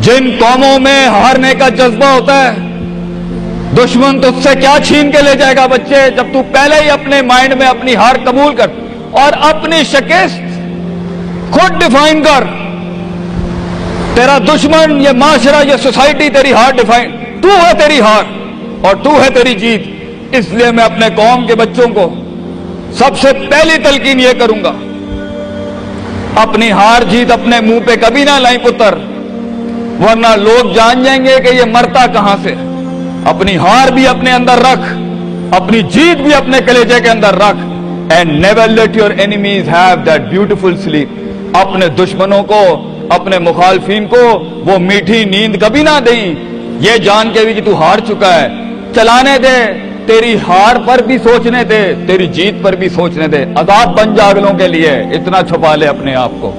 जिन कौमों में हारने का जज्बा होता है, दुश्मन तुझसे क्या छीन के ले जाएगा बच्चे, जब तू पहले ही अपने माइंड में अपनी हार कबूल कर और अपनी शिकस्त खुद डिफाइन कर। तेरा दुश्मन, ये माशरा, ये सोसाइटी तेरी हार डिफाइन, तू है तेरी हार और तू है तेरी जीत। इसलिए मैं अपने कौम के बच्चों को सबसे पहली तलकीन ये करूंगा, अपनी हार जीत अपने मुंह पे कभी ना लाई पुत्र, वरना लोग जान जाएंगे कि ये मरता कहां से। अपनी हार भी अपने अंदर रख, अपनी जीत भी अपने कलेजे के अंदर रख। And never let your enemies have that beautiful sleep. अपने दुश्मनों को, अपने मुखालफिन को वो मीठी नींद कभी ना दे, ये जान के भी कि तू हार चुका है। चलाने दे, तेरी हार पर भी सोचने दे, तेरी जीत पर भी सोचने दे। आजाद बन जा अगलों के लिए, इतना छुपा ले अपने आप को।